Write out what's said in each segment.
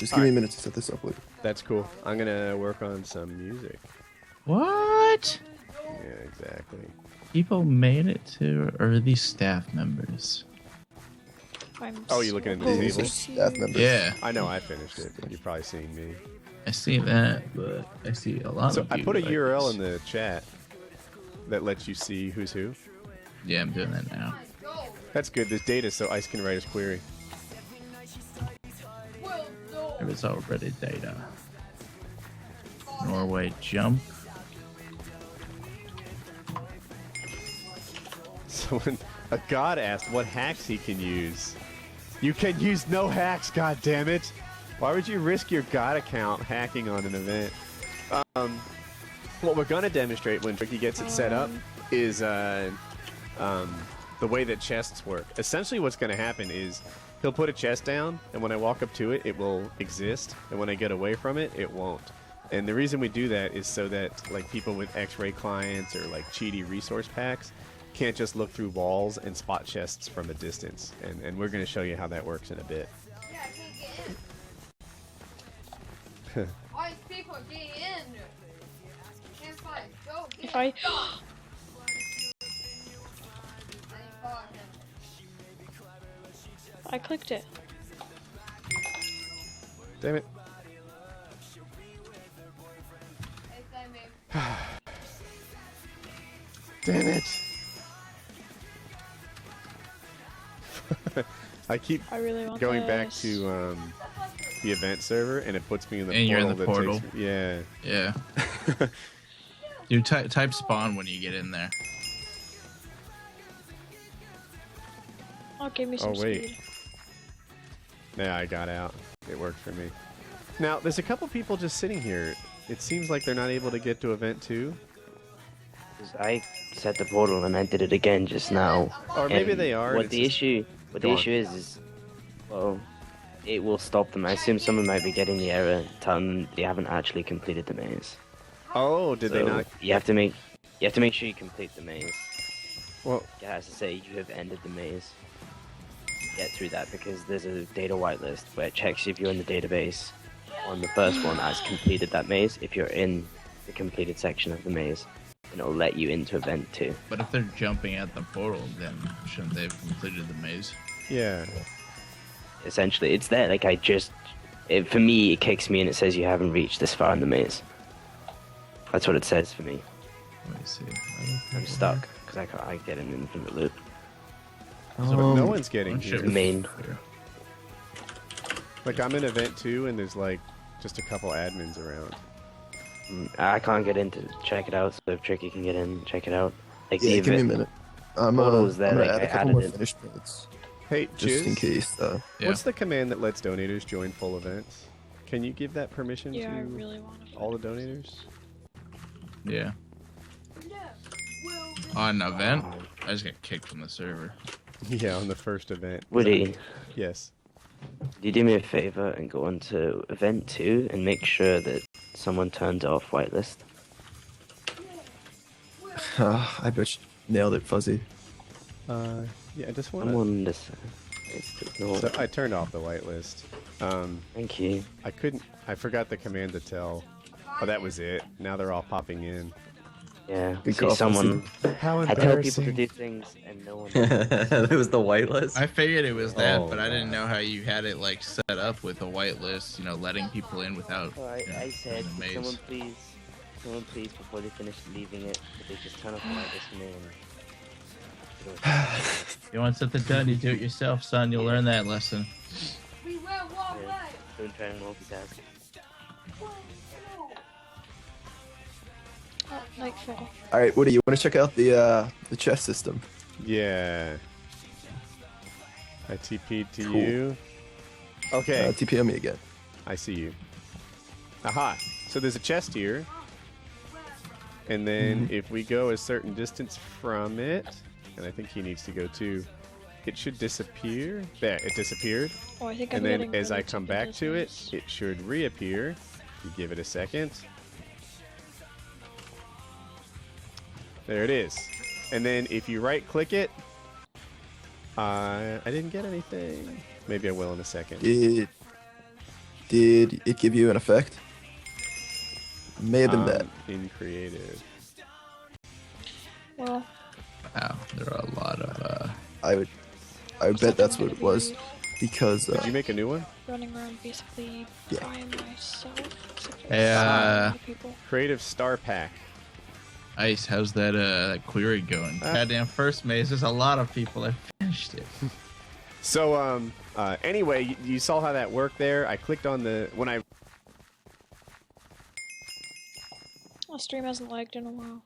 Just give me a minute to set this up, Woody. That's cool. I'm gonna work on some music. What? Yeah, exactly. People made it to, or are these staff members? Oh, you looking at the These are table? staff members. Yeah, I know I finished it, but you've probably seen me. I see that, but I see a lot So of I you put a like URL this. in the chat that lets you see who's who. Yeah, I'm doing that now. That's good. There's data, so Ice can write his query. There was already data. Norway jump. So when a god asked what hacks he can use, you can use no hacks. God damn it! Why would you risk your god account hacking on an event? What we're gonna demonstrate when Tricky gets it set up is the way that chests work. Essentially, what's gonna happen is he'll put a chest down, and when I walk up to it, it will exist, and when I get away from it, it won't. And the reason we do that is so that like people with X-ray clients or like cheaty resource packs can't just look through walls and spot chests from a distance. And we're going to show you how that works in a bit. Why people get in? Can't find. Go. If I I clicked it. Damn it. Damn it. I keep I really want going back this. to the event server, and it puts me in the And you're portal. in the that portal. Takes me, yeah. Yeah. You type spawn when you get in there. Oh, give me some Oh, wait. speed. Yeah, I got out. It worked for me. Now, there's a couple people just sitting here. It seems like they're not able to get to event 2. 'Cause I set the portal and I did it again just now. Or maybe And they are. What it's the just- issue? What the Go on. issue is, well, it will stop them. I assume someone might be getting the error telling them they haven't actually completed the maze. Oh, did they So not? You have to make sure you complete the maze. Well, It has to say you have ended the maze. Get through that because there's a data whitelist where it checks if you're in the database on the first one as completed that maze. If you're in the completed section of the maze, and it'll let you into event 2. But if they're jumping at the portal, then shouldn't they have completed the maze? yeah. Essentially, it's there. Like for me, it kicks me and it says you haven't reached this far in the maze. That's what it says for me. Let me see. I'm stuck because I get an infinite loop. So no one's getting Shit. here. Main. Like, I'm in event 2, and there's, like, just a couple admins around. I can't get in to check it out, so if Tricky can get in, check it out. Like Yeah, the give me a event- minute. I'm portal is there, gonna like, add I a couple added more it. finished points Hey, just in Chiz, case. Yeah. what's the command that lets donators join full events? Can you give that permission Yeah, I to really want to. all the donators? Yeah. On event, I just got kicked from the server. Yeah, on the first event. Woody, Yes. do you do me a favor and go on to event 2 and make sure that someone turns off whitelist? I bet you nailed it, Fuzzy. Yeah, I just want to... Someone just. No, So I turned off the whitelist. thank you. I forgot the command to tell. Oh, that was it. Now they're all popping in. Yeah, Good see call, someone. How I tell people to do things and no one. It was the whitelist. I figured it was that, Oh, but I didn't wow. know how you had it like set up with a whitelist, you know, letting people in without. So you know, I said, in the "Could maze. someone please, before they finish leaving it, could they just turn off the whitelist for me and You want something done, you do it yourself, son. You'll learn that lesson. We went one Yeah. way. don't try and multitask." Oh, nightfall. All right, Woody, you want to check out the chess system? Yeah. I TP'd to Cool. you. Okay. TPM me again. I see you. Aha. So there's a chest here. And then if we go a certain distance from it, and I think he needs to go too, it should disappear. There, it disappeared. Oh, I think And I'm then getting as really I come chicken back to it, business. it should reappear. You give it a second. There it is. And then if you right click it, I didn't get anything. Maybe I will in a second. Did Did it give you an effect? May have been that. In creative. Well, Wow, there are a lot of. I would bet that's what it was, because Did you make a new one? running around basically Yeah. by myself. except for Hey, other people. Creative Star Pack. Ice, how's that query going? Goddamn first maze, there's a lot of people that finished it. So, anyway, you saw how that worked there. I clicked on the when I Oh, stream hasn't lagged in a while.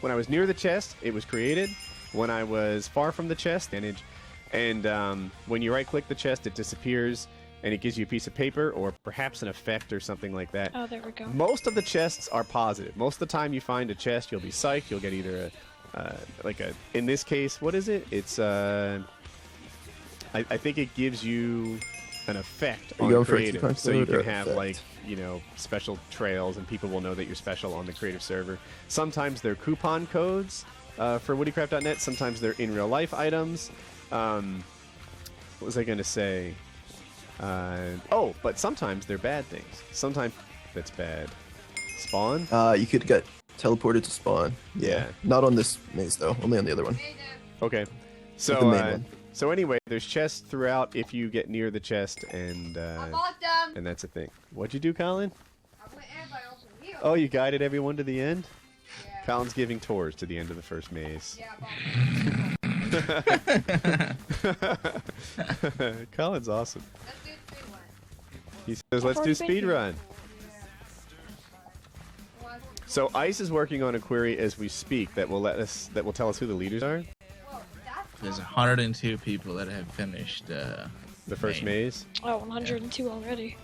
when I was near the chest, it was created. When I was far from the chest, manage. And when you right-click the chest, it disappears, and it gives you a piece of paper or perhaps an effect or something like that. Oh, there we go. Most of the chests are positive. Most of the time you find a chest, you'll be psyched. You'll get either in this case, what is it? It's, I think it gives you an effect Are you on going for creative. extra So you code or can have, effect? like, you know, special trails, and people will know that you're special on the creative server. Sometimes they're coupon codes for WoodyCraft.net. Sometimes they're in real life items. What was I going to say? But sometimes they're bad things. Sometimes that's bad. Spawn? you could get teleported to spawn. Yeah. Not on this maze though, only on the other one. Okay. So, The main one. so anyway, there's chests throughout if you get near the chest, and I bought them. and that's a thing. What'd you do, Colin? I went everybody else in here. Oh, you guided everyone to the end? Yeah. Colin's giving tours to the end of the first maze. Yeah, I bought them. Colin's awesome. Let's do 3-1. He says, let's do already speed been run. So Ice is working on a query as we speak that will tell us who the leaders are. Whoa, that's There's 102 people that have finished The first main. maze. Oh, 102 already.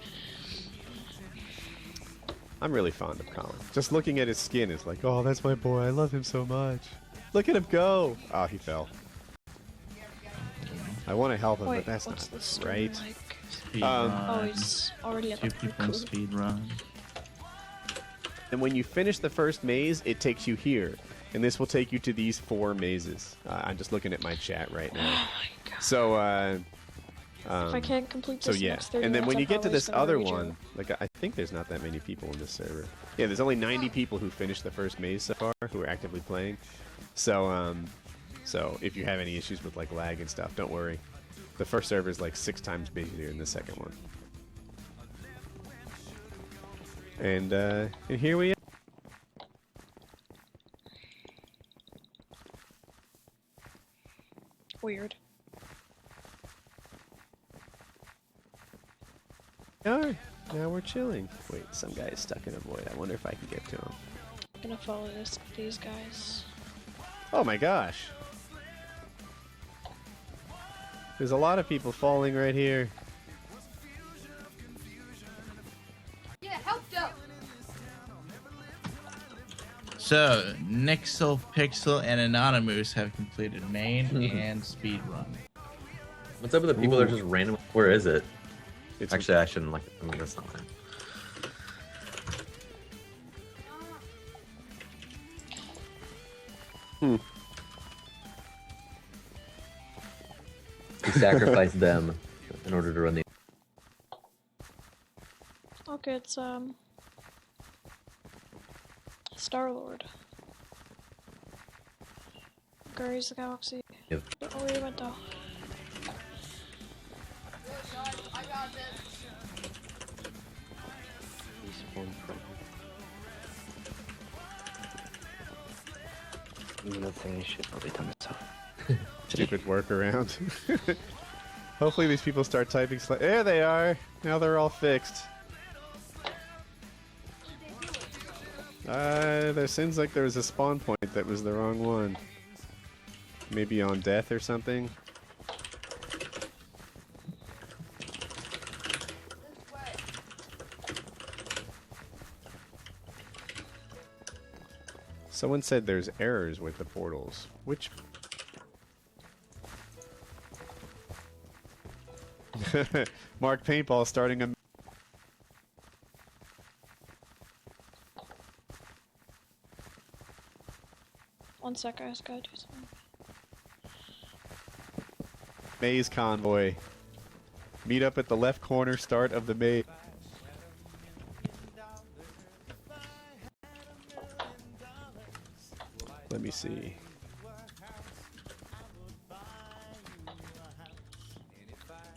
I'm really fond of Colin. Just looking at his skin is like, oh, that's my boy. I love him so much. Look at him go. Oh, he fell. I want to help him, Wait, but that's what's the not story right. like? Speed Um, run. Oh, he's already at Two the people in speed run. And when you finish the first maze, it takes you here. And this will take you to these 4 mazes. I'm just looking at my chat right now. Oh my god. So, If I can't complete so this yeah. next 30 And then minutes, when I'm you get to probably this just gonna other rage one, out. like I think there's not that many people in this server. Yeah, there's only 90 people who finished the first maze so far who are actively playing. So, so if you have any issues with like lag and stuff, don't worry. The first server is like 6 times busier than the second one. And here we are. Weird. Now we're chilling. Wait, some guy is stuck in a void. I wonder if I can get to him. I'm gonna follow these guys. Oh my gosh. There's a lot of people falling right here. Yeah, help them. So, Nixel, Pixel, and Anonymous have completed main and speed run. What's up with the people that are just random? Where is it? It's Actually, I shouldn't like. I mean, that's not fine. We sacrificed them in order to run the. Okay, it's Star-Lord. Guardians of the Galaxy. Yep. Don't know where he went though. Good, guys. I got this. Respawn from another thing I should probably done myself. stupid workaround. Hopefully these people start typing there they are. Now they're all fixed. There seems like there was a spawn point that was the wrong one. Maybe on death or something. This way. Someone said there's errors with the portals. Which... Mark Paintball starting a... 1 sec, I just gotta do something. Maze convoy. Meet up at the left corner, start of the maze. Let me see.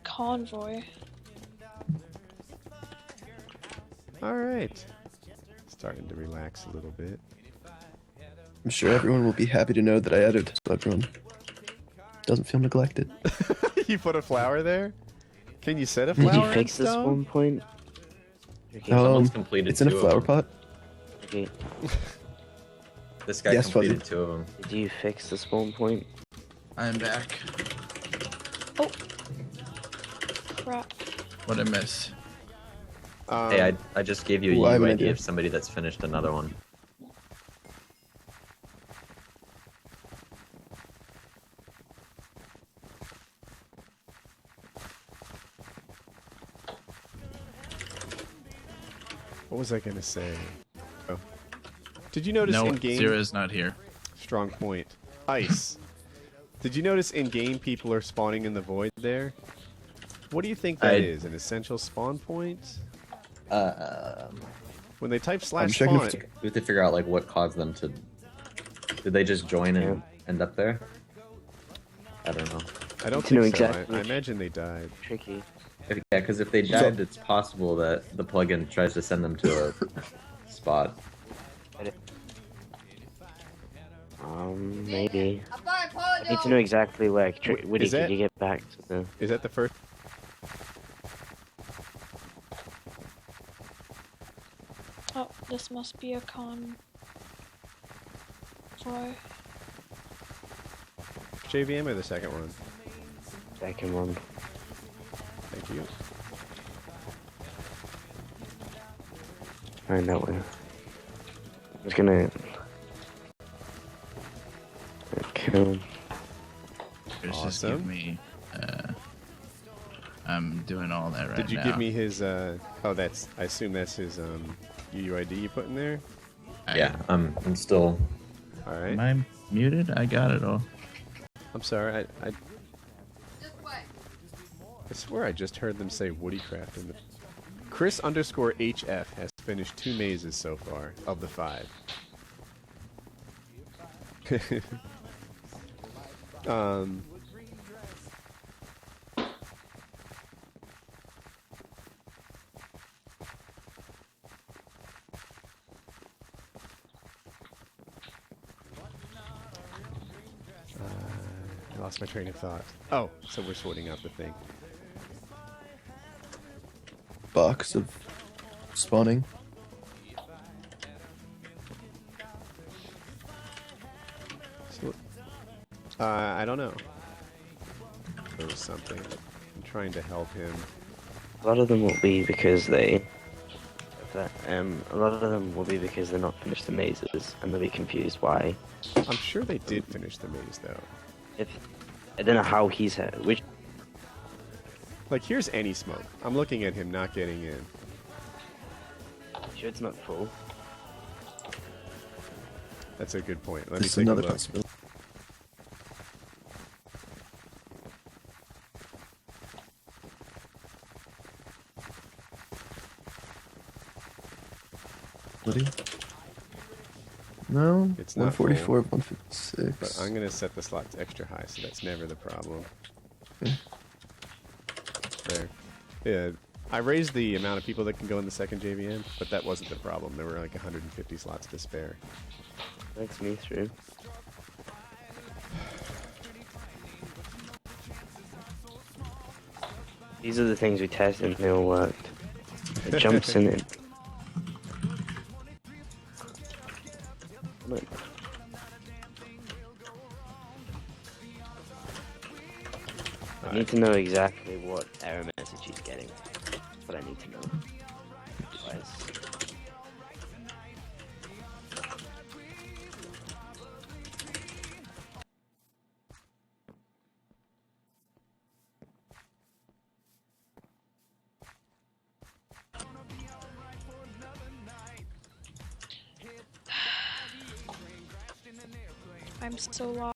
Convoy. Alright. Starting to relax a little bit. I'm sure everyone will be happy to know that I added to everyone. Doesn't feel neglected. You put a flower there? Can you set a Did flower you fix in this stone? one point? Okay. Someone's completed It's in a 2 of flower them. pot. Okay. This guy Yes, completed Fuzzy. 2 of them. Did you fix the spawn point? I'm back. Oh. Crap. What I miss? Hey, I just gave you Ooh, I a have an UID idea. of somebody that's finished another one. What was I gonna say? Oh. Did you notice No, in game? Zera's not here. Strong point. Ice. Did you notice in game people are spawning in the void there? What do you think that is? An essential spawn point? When they type I'm /spawn, checking if We have to figure out like what caused them to. Did they just join and end up there? I don't know. I don't To know think so. exactly. I imagine they died. Tricky. Yeah, because if they died, it's possible that the plugin tries to send them to a spot. Maybe. I've got a I need to know exactly where. Woody, Is that- could you get back to the... Is that the first? Oh, this must be a convoy. JVM or the second one? second one? Thank you. Find that way. I was gonna... Okay. Just Awesome. give me. I'm doing all that right now. Did you give me his? Oh, that's. I assume that's his UUID you put in there. Yeah, I'm still. All right. Am I muted? I got it all. I'm sorry. I This way. swear I just heard them say WoodyCraft in the. Chris_HF has finished 2 mazes so far of the 5. I lost my train of thought. Oh, so we're sorting out the thing. Box of spawning. So, I don't know. There was something. I'm trying to help him. A lot of them will be because they... a lot of them will be because they're not finished the mazes, and they'll be confused why. I'm sure they did finish the maze though. If I don't know how he's had which. Like, here's any smoke. I'm looking at him not getting in. Sure, it's not full. That's a good point. Let me This is take a another look. possibility. No, It's not 144, 156. But I'm gonna set the slots extra high, so that's never the problem. Okay. There. Yeah, I raised the amount of people that can go in the second JVM, but that wasn't the problem. There were like 150 slots to spare. Thanks me through. These are the things we tested and they all worked. It jumps in it. Look. I need to know exactly what error message he's getting. That's what I need to know. Otherwise- I'm so lost.